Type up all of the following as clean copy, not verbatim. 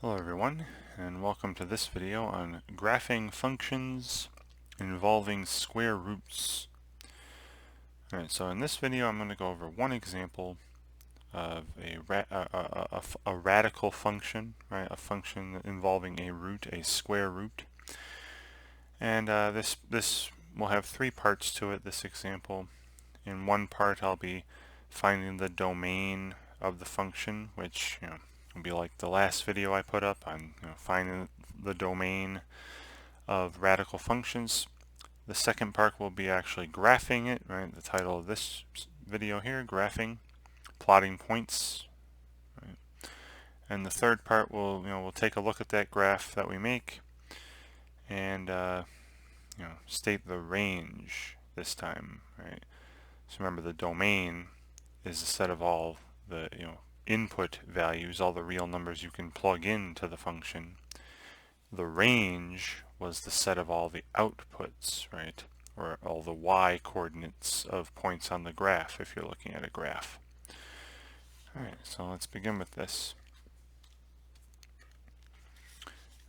Hello everyone, and welcome to this video on graphing functions involving square roots. Alright, so in this video I'm going to go over one example of a radical function, right? A function involving a root, a square root. And this will have three parts to it, this example. In one part I'll be finding the domain of the function, which will be like the last video I put up on finding the domain of radical functions. The second part will be actually graphing it, right? The title of this video here, graphing, plotting points. Right? And the third part will we'll take a look at that graph that we make and state the range this time, right? So remember, the domain is a set of all the input values, all the real numbers you can plug into the function. The range was the set of all the outputs, right? Or all the y coordinates of points on the graph if you're looking at a graph. Alright, so let's begin with this.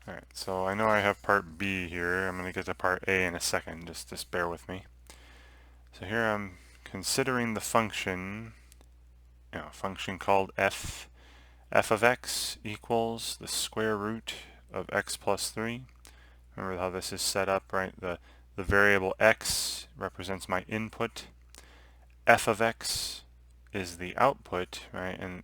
Alright, so I know I have part B here. I'm going to get to part A in a second, just bear with me. So here I'm considering the function, a function called f of x equals the square root of x plus 3. Remember how this is set up, right? The variable x represents my input. F of x is the output, right? And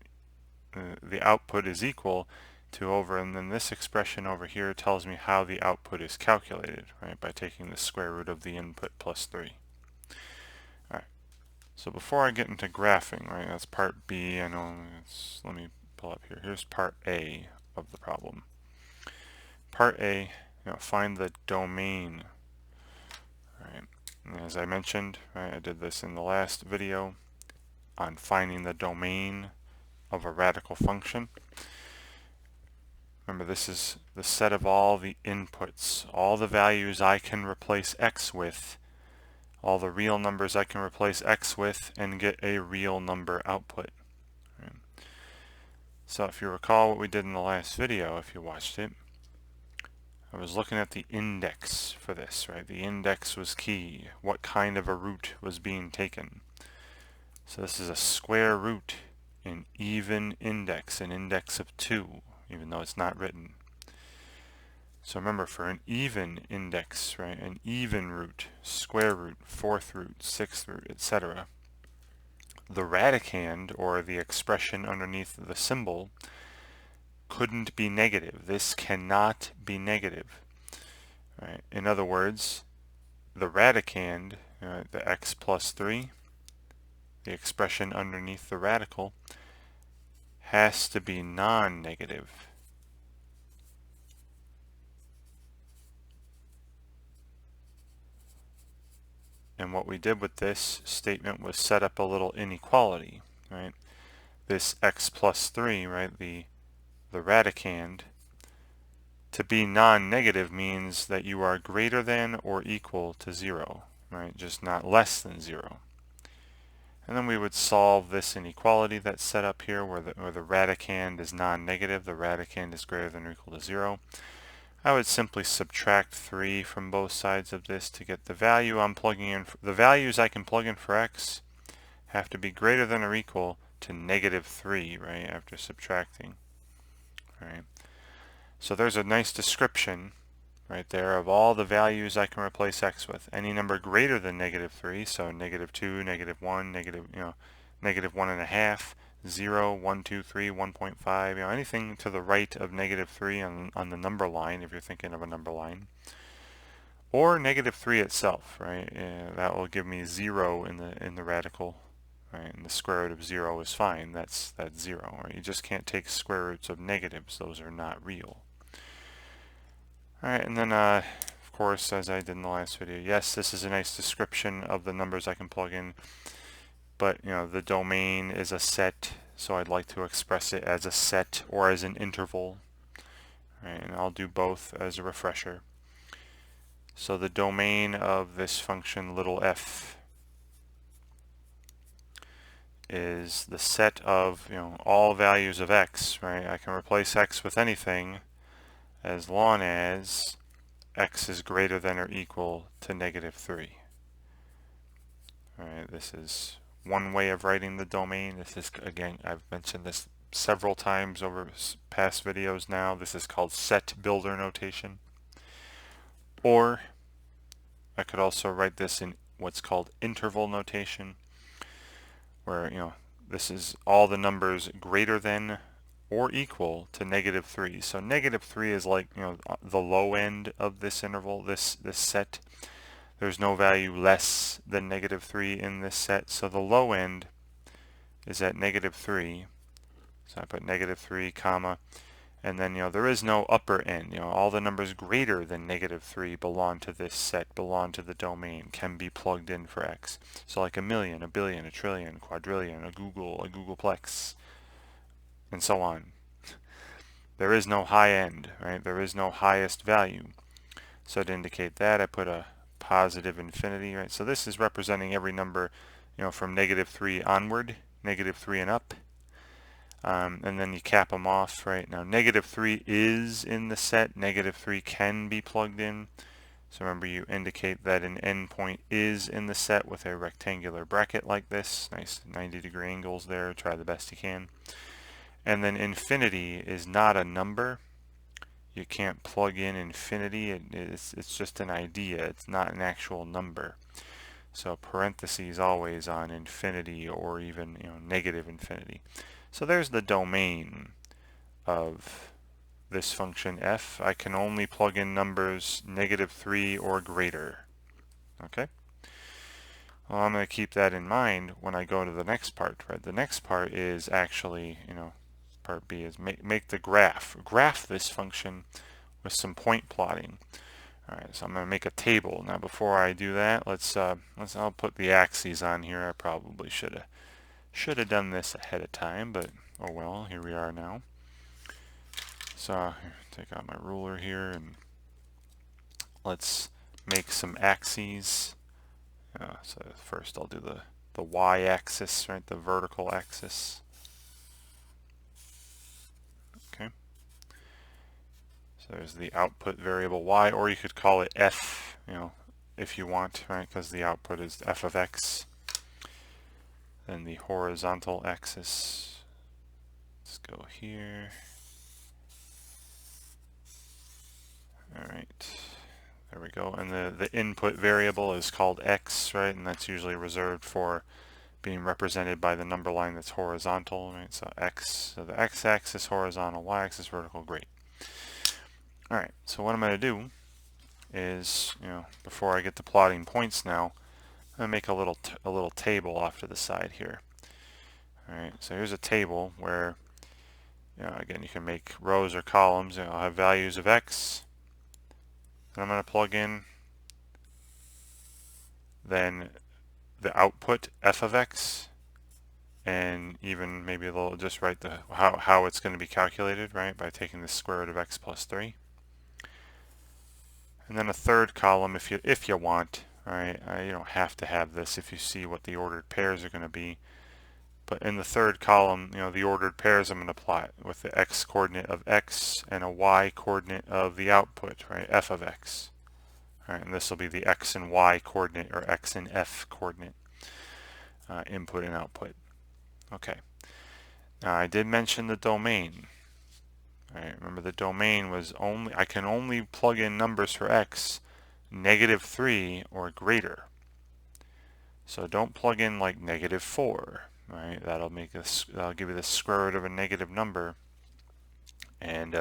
the output is equal to and then this expression over here tells me how the output is calculated, right? By taking the square root of the input plus 3. Alright, so before I get into graphing, right, that's part B. I know let me pull up here. Here's part A of the problem. Part A, find the domain. Right. And as I mentioned, right, I did this in the last video on finding the domain of a radical function. Remember, this is the set of all the inputs, all the values I can replace x with, all the real numbers I can replace x with and get a real number output. Right. So if you recall what we did in the last video, if you watched it, I was looking at the index for this, right? The index was key. What kind of a root was being taken? So this is a square root, an even index, an index of 2, even though it's not written. So remember, for an even index, right, an even root, square root, fourth root, sixth root, etc., the radicand, or the expression underneath the symbol, couldn't be negative. This cannot be negative. Right? In other words, the radicand, the x plus 3, the expression underneath the radical, has to be non-negative. And what we did with this statement was set up a little inequality, right? This x plus 3, right, the radicand, to be non-negative means that you are greater than or equal to 0, right? Just not less than 0. And then we would solve this inequality that's set up here where the radicand is non-negative, the radicand is greater than or equal to 0. I would simply subtract 3 from both sides of this to get the value I'm plugging in. The values I can plug in for x have to be greater than or equal to negative 3, right, after subtracting. Right. So there's a nice description right there of all the values I can replace x with. Any number greater than negative 3, so negative 2, negative 1, negative 1.5, 0, 1, 2, 3, 1.5, anything to the right of negative 3 on the number line, if you're thinking of a number line. Or negative 3 itself, right? That will give me 0 in the radical, right? And the square root of 0 is fine. That's 0. Right? You just can't take square roots of negatives. Those are not real. Alright, and then of course, as I did in the last video, yes, this is a nice description of the numbers I can plug in, but the domain is a set, so I'd like to express it as a set or as an interval. Right, and I'll do both as a refresher. So the domain of this function little f is the set of, all values of x, right? I can replace x with anything as long as x is greater than or equal to -3. All right, this is one way of writing the domain. This is, again, I've mentioned this several times over past videos now. This is called set builder notation. Or I could also write this in what's called interval notation, where, this is all the numbers greater than or equal to -3. So -3 is like, the low end of this interval, this set. There's no value less than -3 in this set. So the low end is at -3. So I put -3, comma, and then, there is no upper end. All the numbers greater than -3 belong to this set, belong to the domain, can be plugged in for x. So like a million, a billion, a trillion, quadrillion, a googolplex, and so on. There is no high end, right? There is no highest value. So to indicate that, I put a positive infinity, right? So this is representing every number, from -3 onward, -3 and up. And then you cap them off, right? Now -3 is in the set, -3 can be plugged in. So remember, you indicate that an endpoint is in the set with a rectangular bracket like this. Nice 90-degree angles there, try the best you can. And then infinity is not a number. You can't plug in infinity. It's just an idea. It's not an actual number. So parentheses always on infinity, or even, negative infinity. So there's the domain of this function f. I can only plug in numbers -3 or greater. Okay? Well, I'm going to keep that in mind when I go to the next part, right? The next part is actually, part B is make the graph this function with some point plotting. All right, so I'm going to make a table. Now before I do that, I'll put the axes on here. I probably should have done this ahead of time, but oh well, here we are now. So take out my ruler here and let's make some axes. So first I'll do the y-axis, right, the vertical axis. Okay. So there's the output variable y, or you could call it f, if you want, right, because the output is f of x. Then the horizontal axis, let's go here. Alright, there we go. And the input variable is called x, right, and that's usually reserved for being represented by the number line that's horizontal, right? So x, so the x-axis horizontal, y-axis vertical, great. Alright, so what I'm going to do is, before I get to plotting points now, I'm going to make a little table off to the side here. Alright, so here's a table where, again, you can make rows or columns. I'll have values of x, and I'm going to plug in then the output f of x, and even maybe just write how it's going to be calculated, right, by taking the square root of x plus 3. And then a third column if you want, right? You don't have to have this if you see what the ordered pairs are going to be. But in the third column, the ordered pairs I'm going to plot with the x coordinate of x and a y coordinate of the output, right, f of x. All right, and this will be the x and y coordinate, or x and f coordinate, input and output. Okay. Now I did mention the domain. All right, remember the domain was I can only plug in numbers for x -3 or greater. So don't plug in like -4. Right, that'll give you the square root of a negative number, and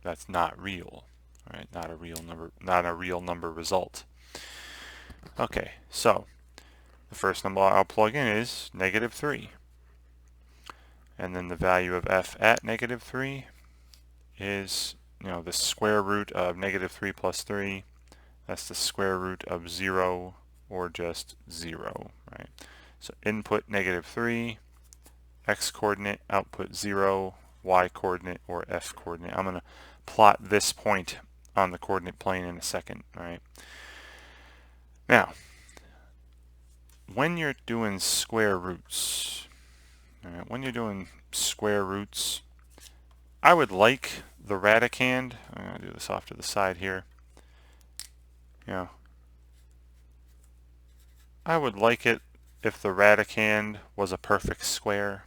that's not real, right? Not a real number result. Okay, so the first number I'll plug in is -3, and then the value of f at -3 is, the square root of -3 plus 3. That's the square root of 0, or just 0, right? So input -3, x coordinate, output 0, y coordinate, or f coordinate. I'm going to plot this point on the coordinate plane in a second, right? Now, when you're doing square roots, all right, when you're doing square roots, I would like the radicand. I'm going to do this off to the side here. You know, I would like it if the radicand was a perfect square.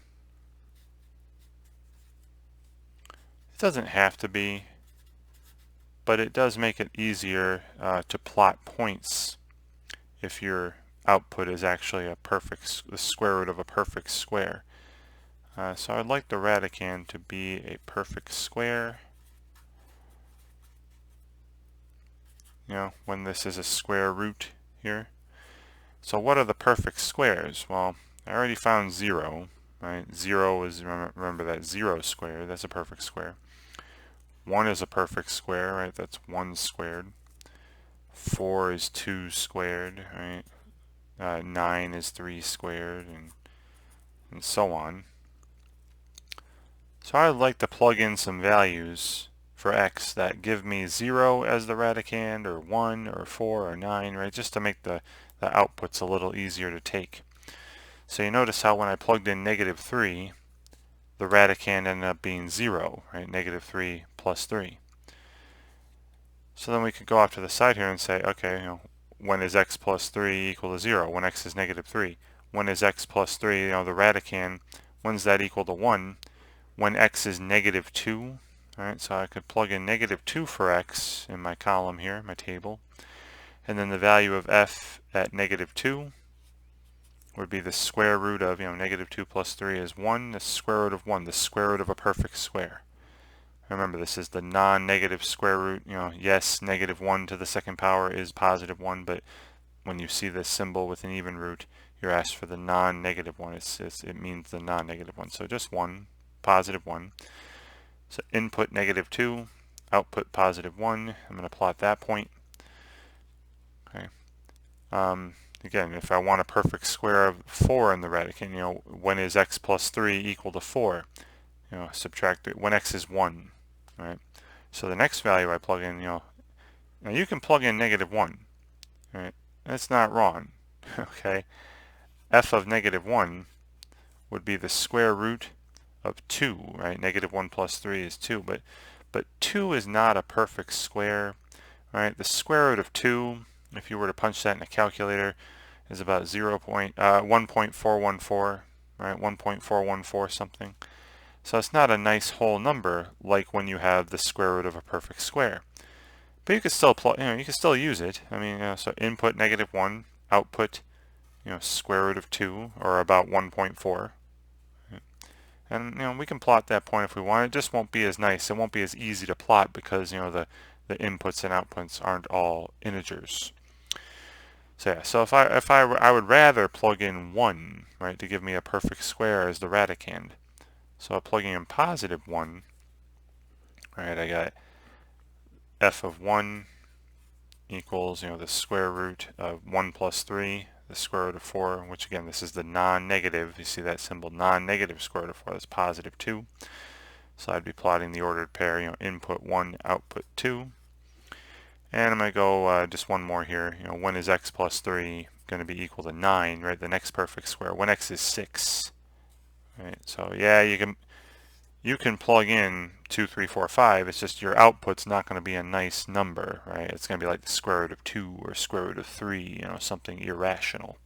It doesn't have to be, but it does make it easier to plot points if your output is actually the square root of a perfect square. So I'd like the radicand to be a perfect square. You know, when this is a square root here. So what are the perfect squares? Well, I already found 0, right? 0 is, remember that 0 squared, that's a perfect square. 1 is a perfect square, right? That's 1 squared. 4 is 2 squared, right? 9 is 3 squared, and so on. So I'd like to plug in some values for x that give me 0 as the radicand, or 1, or 4, or 9, right? Just to make the outputs a little easier to take. So you notice how when I plugged in -3, the radicand ended up being 0, right? -3 plus 3. So then we could go off to the side here and say, okay, you know, when is x plus 3 equal to 0? When x is -3. When is x plus 3, you know, the radicand, when's that equal to 1? When x is -2. Alright, so I could plug in -2 for x in my column here, my table. And then the value of f at -2 would be the square root of, you know, -2 plus 3 is 1, the square root of 1, the square root of a perfect square. Remember, this is the non-negative square root. You know, yes, -1 to the second power is +1, but when you see this symbol with an even root, you're asked for the non-negative one. It means the non-negative one. So just 1, +1. So input -2, output +1. I'm going to plot that point. Okay. Again, if I want a perfect square of 4 in the radicand, you know, when is x plus 3 equal to 4? You know, subtract it when x is 1. Right. So the next value I plug in, you know, now you can plug in -1. Right. That's not wrong. Okay. F of -1 would be the square root of 2, right? -1 plus 3 is 2, but 2 is not a perfect square, right? The square root of 2, if you were to punch that in a calculator, is about 1.414, right? 1.414 something. So it's not a nice whole number like when you have the square root of a perfect square. But you could still you can still use it. I mean, you know, so input -1, output, you know, square root of 2, or about 1.4. And, you know, we can plot that point if we want. It just won't be as nice. It won't be as easy to plot because, you know, the inputs and outputs aren't all integers. So yeah, so I would rather plug in 1, right, to give me a perfect square as the radicand. So plugging in +1, right, I got f of 1 equals, you know, the square root of 1 plus 3, the square root of 4, which again, this is the non-negative. You see that symbol, non-negative square root of 4, that's +2. So I'd be plotting the ordered pair, you know, input 1, output 2. And I'm going to go just one more here. You know, when is x plus 3 going to be equal to 9, right? The next perfect square. When x is 6, right? So yeah, you can plug in 2, 3, 4, 5. It's just your output's not going to be a nice number, right? It's going to be like the square root of 2 or square root of 3, you know, something irrational.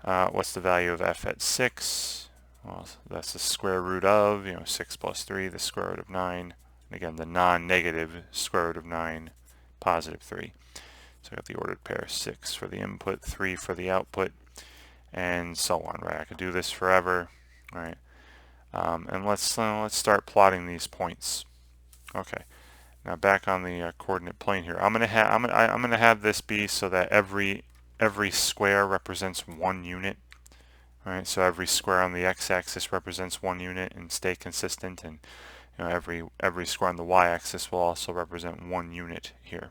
What's the value of f at 6? Well, that's the square root of, you know, 6 plus 3, the square root of 9. And again, the non-negative square root of 9, +3. So I got the ordered pair, 6 for the input, 3 for the output, and so on, right? I could do this forever, right? And let's start plotting these points. Okay. Now back on the coordinate plane here. I'm gonna have this be so that every square represents 1 unit. All right. So every square on the x-axis represents 1 unit, and stay consistent. And you know, every square on the y-axis will also represent 1 unit here.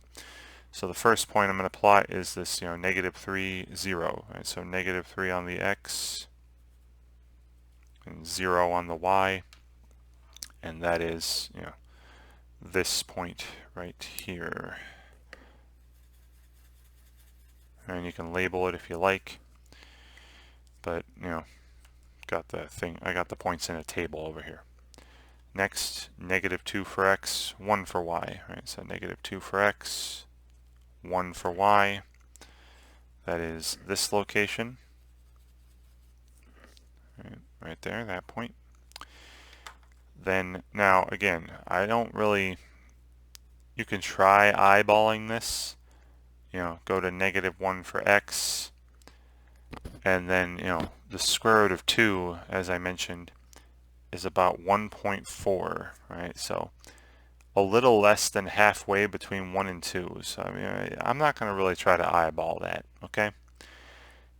So the first point I'm going to plot is this, you know, -3, 0. Right? So -3 on the x and 0 on the y, and that is, you know, this point right here. And you can label it if you like. but you know, I got the points in a table over here. Next, -2 for x, 1 for y, right? So -2 for x, 1 for y. That is this location, right there, that point. Then now again, you can try eyeballing this, you know, go to -1 for x, and then, you know, the square root of 2, as I mentioned, is about 1.4, right? So a little less than halfway between 1 and 2. So I mean, I'm not going to really try to eyeball that, okay?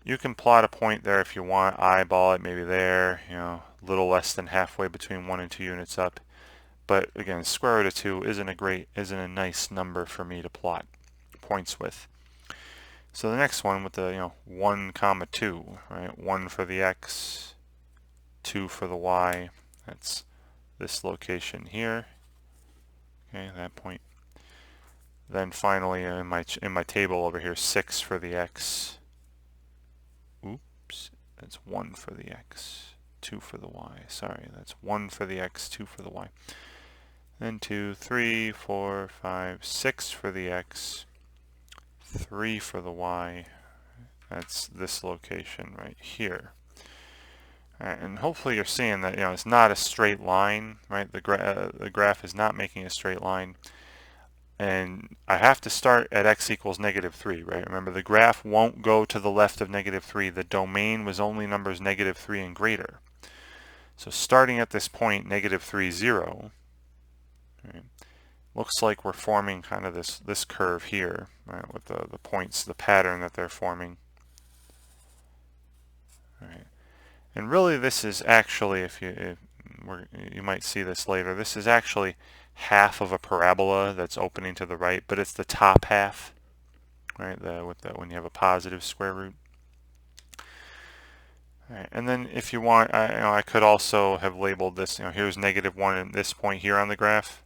You can plot a point there if you want, eyeball it maybe there, you know, a little less than halfway between 1 and 2 units up. But again, square root of 2 isn't a nice number for me to plot points with. So the next one with the, you know, 1, 2, right? 1 for the x, 2 for the y. That's this location here. Okay, that point. Then finally in my table over here, 6 for the x. Oops, that's 1 for the x, 2 for the y. Sorry, that's 1 for the x, 2 for the y. Then 2, 3, 4, 5, 6 for the x, 3 for the y. That's this location right here. And hopefully you're seeing that, you know, it's not a straight line, right? The graph is not making a straight line. And I have to start at x equals -3, right? Remember, the graph won't go to the left of -3. The domain was only numbers -3 and greater. So starting at this point, -3, 0, right, looks like we're forming kind of this curve here, right, with the points, the pattern that they're forming. All right. And really this is actually, you might see this later, this is actually half of a parabola that's opening to the right, but it's the top half, right, when you have a positive square root. All right, and then if you want, I could also have labeled this, you know, here's -1 at this point here on the graph.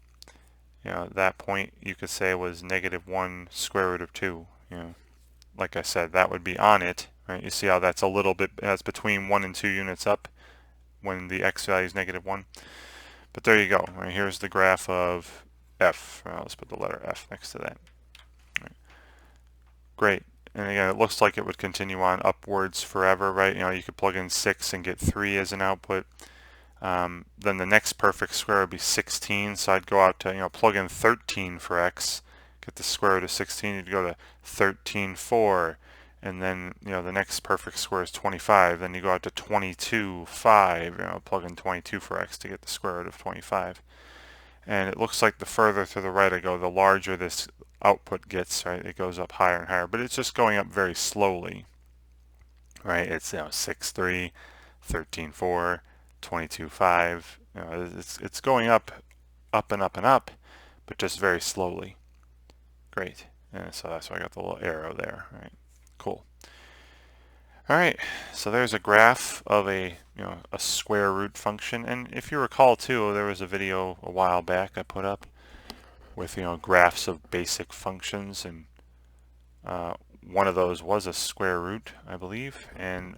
You know, that point you could say was -1 square root of 2. You know, like I said, that would be on it. Right? You see how that's a little bit, that's between 1 and 2 units up when the x value is -1. But there you go. Right? Here's the graph of f. Let's put the letter f next to that. Right. Great. And again, it looks like it would continue on upwards forever, right? You know, you could plug in 6 and get 3 as an output. Then the next perfect square would be 16. So I'd go out to, you know, plug in 13 for x, get the square root of 16. You'd go to 13, 4. And then, you know, the next perfect square is 25. Then you go out to 22, 5. You know, plug in 22 for x to get the square root of 25. And it looks like the further to the right I go, the larger this output gets, right? It goes up higher and higher, but it's just going up very slowly, right? It's, you know, 6, 3, 13, 4, 22, 5. You know, it's going up and up and up, but just very slowly. Great. And so that's why I got the little arrow there, right? Cool. All right, so there's a graph of a square root function, and if you recall too, there was a video a while back I put up with graphs of basic functions, and one of those was a square root, I believe. And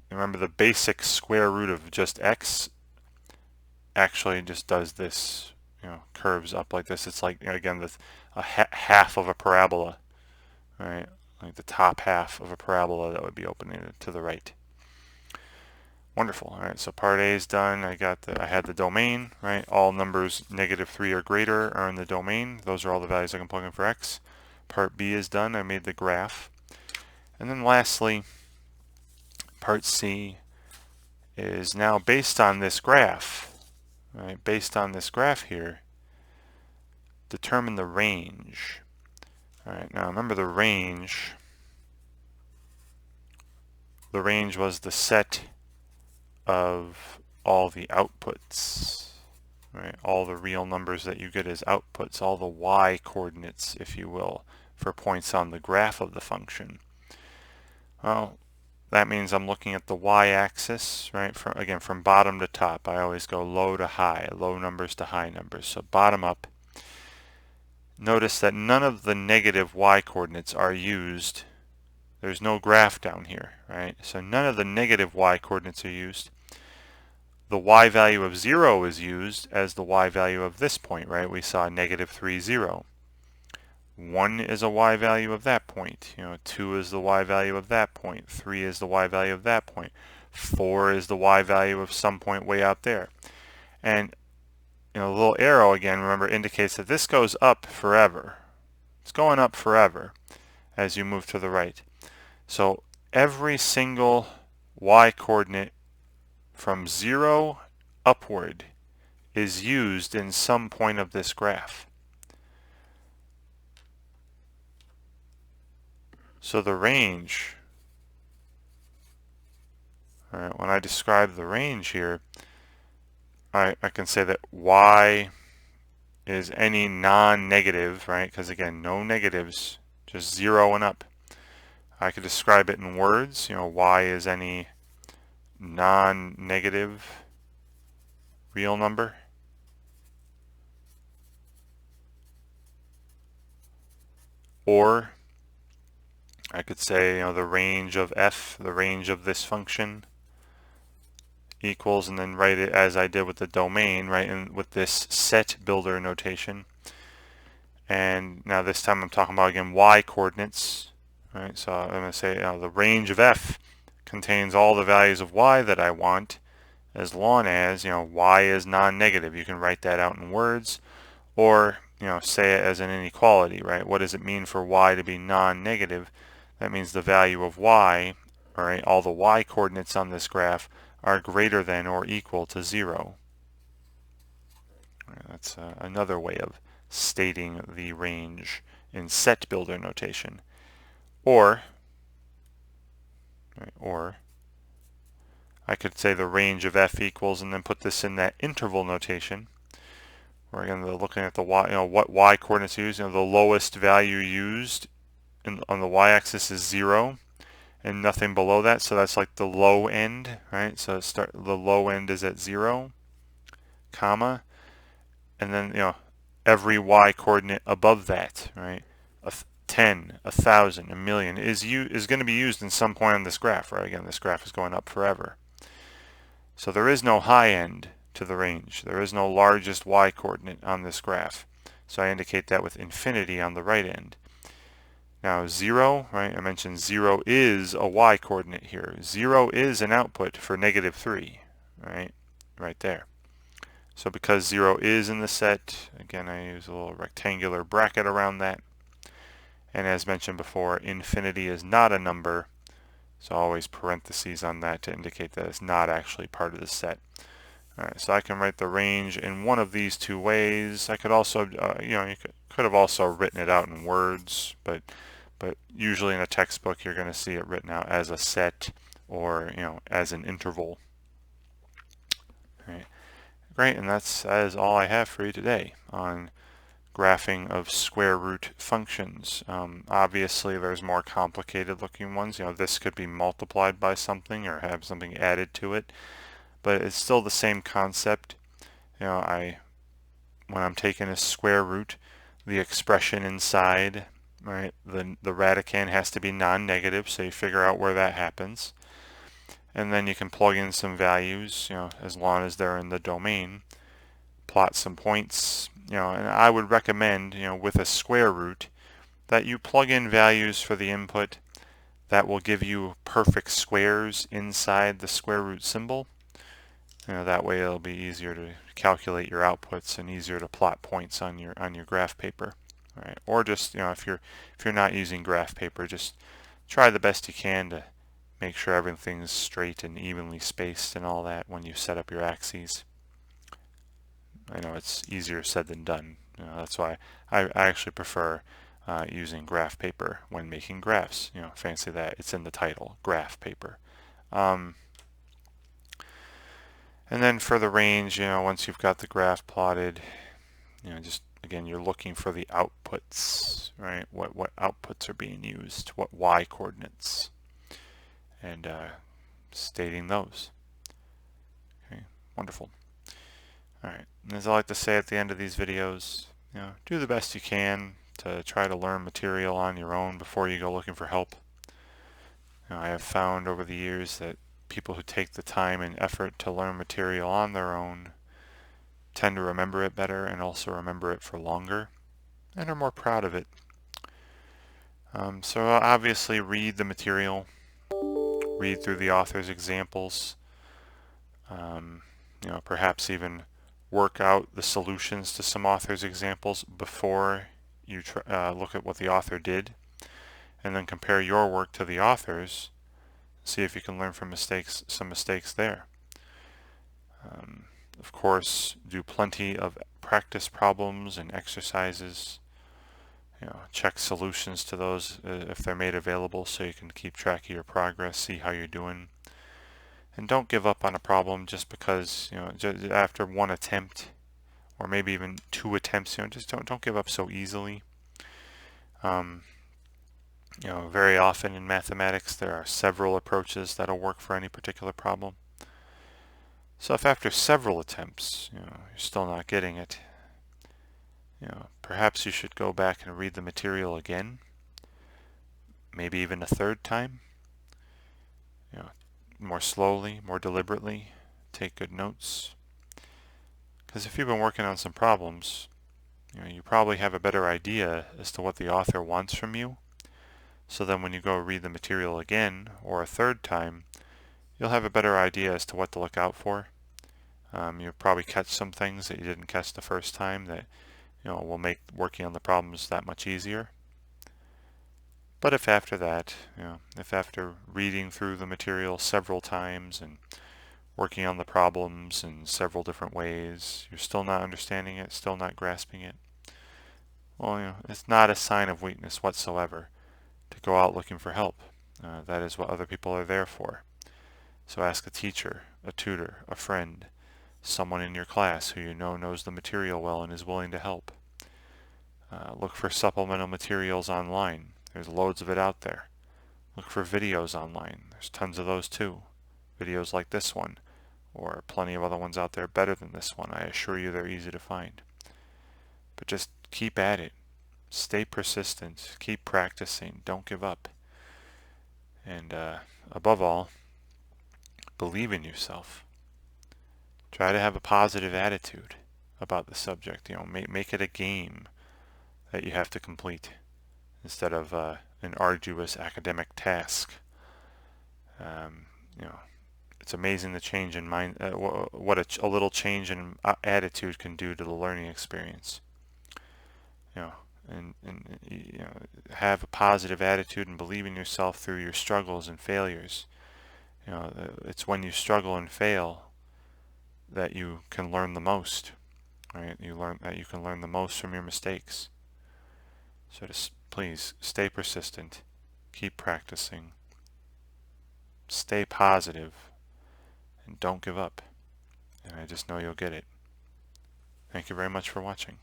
remember, the basic square root of just x actually just does this, curves up like this. It's like, again, half of a parabola, right? Like the top half of a parabola that would be opening to the right. Wonderful. All right, so part A is done. I had the domain, right? All numbers -3 or greater are in the domain. Those are all the values I can plug in for x. Part B is done. I made the graph. And then lastly, part C is now based on this graph, right? Based on this graph here, determine the range. All right, now remember the range. The range was the set of all the outputs, right? All the real numbers that you get as outputs, all the y coordinates, if you will, for points on the graph of the function. Well, that means I'm looking at the y-axis, right? From bottom to top. I always go low to high, low numbers to high numbers. So bottom up. Notice that none of the negative y coordinates are used There's no graph down here, right? So none of the negative y coordinates are used. The y value of 0 is used as the y value of this point, right? We saw negative 3, 0. 1 is a y value of that point. 2 is the y value of that point. 3 is the y value of that point. 4 is the y value of some point way out there. And the little arrow again, remember, indicates that this goes up forever. It's going up forever as you move to the right. So every single y coordinate from 0 upward is used in some point of this graph. So the range, all right, when I describe the range here, I can say that y is any non-negative, right? Because again, no negatives, just 0 and up. I could describe it in words. Y is any non-negative real number. Or I could say, the range of f, the range of this function, equals, and then write it as I did with the domain, right, and with this set builder notation. And now this time I'm talking about, again, y coordinates, right? So I'm going to say the range of f contains all the values of y that I want, as long as, y is non-negative. You can write that out in words, or, say it as an inequality, right? What does it mean for y to be non-negative? That means the value of y, all right, all the y coordinates on this graph are greater than or equal to 0. That's another way of stating the range in set builder notation. Or I could say the range of f equals, and then put this in that interval notation. We're again looking at the y, what y coordinates used. The lowest value used on the y-axis is 0. And nothing below that, so that's like the low end, right? So the low end is at 0, comma, and then every y coordinate above that, right? 10, 1,000, a million is going to be used in some point on this graph, right? Again, this graph is going up forever. So there is no high end to the range. There is no largest y coordinate on this graph. So I indicate that with infinity on the right end. Now 0, right, I mentioned 0 is a y coordinate here. 0 is an output for negative 3, right there. So because 0 is in the set, again I use a little rectangular bracket around that. And as mentioned before, infinity is not a number, so always parentheses on that to indicate that it's not actually part of the set. Alright, so I can write the range in one of these two ways. I could also, you could have also written it out in words, but usually in a textbook you're going to see it written out as a set or as an interval. All right. Great, and that is all I have for you today on graphing of square root functions. Obviously there's more complicated looking ones. This could be multiplied by something or have something added to it, but it's still the same concept. When I'm taking a square root, the expression inside, right, the radicand has to be non-negative, so you figure out where that happens, and then you can plug in some values, as long as they're in the domain, plot some points, and I would recommend, with a square root, that you plug in values for the input that will give you perfect squares inside the square root symbol. That way it'll be easier to calculate your outputs and easier to plot points on your graph paper. All right. Or just if you're not using graph paper, just try the best you can to make sure everything's straight and evenly spaced and all that when you set up your axes. I know it's easier said than done. That's why I actually prefer using graph paper when making graphs. Fancy that, it's in the title, graph paper. And then for the range, once you've got the graph plotted, just again, you're looking for the outputs, right? What outputs are being used, what y coordinates, and stating those. Okay, wonderful. All right, and as I like to say at the end of these videos, do the best you can to try to learn material on your own before you go looking for help. I have found over the years that people who take the time and effort to learn material on their own tend to remember it better and also remember it for longer and are more proud of it. So obviously read the material, read through the author's examples, perhaps even work out the solutions to some author's examples before you look at what the author did, and then compare your work to the author's, see if you can learn from some mistakes there. Of course, do plenty of practice problems and exercises. Check solutions to those if they're made available so you can keep track of your progress, see how you're doing. And don't give up on a problem just because, just after one attempt or maybe even 2 attempts, just don't give up so easily. Very often in mathematics there are several approaches that'll work for any particular problem. So if after several attempts, you're still not getting it, perhaps you should go back and read the material again, maybe even a third time, more slowly, more deliberately, take good notes. Because if you've been working on some problems, you probably have a better idea as to what the author wants from you. So then when you go read the material again, or a third time, you'll have a better idea as to what to look out for. You'll probably catch some things that you didn't catch the first time that will make working on the problems that much easier. But if after that, if after reading through the material several times and working on the problems in several different ways, you're still not understanding it, still not grasping it, well, it's not a sign of weakness whatsoever to go out looking for help. That is what other people are there for. So ask a teacher, a tutor, a friend, someone in your class who you know knows the material well and is willing to help. Look for supplemental materials online. There's loads of it out there. Look for videos online. There's tons of those too. Videos like this one, or plenty of other ones out there better than this one. I assure you they're easy to find. But just keep at it. Stay persistent. Keep practicing. Don't give up. And above all, believe in yourself. Try to have a positive attitude about the subject. Make it a game that you have to complete instead of an arduous academic task. It's amazing the change in mind, what a little change in attitude can do to the learning experience. And have a positive attitude and believe in yourself through your struggles and failures. It's when you struggle and fail that you can learn the most, right? You can learn the most from your mistakes. So just please stay persistent, keep practicing, stay positive, and don't give up. And I just know you'll get it. Thank you very much for watching.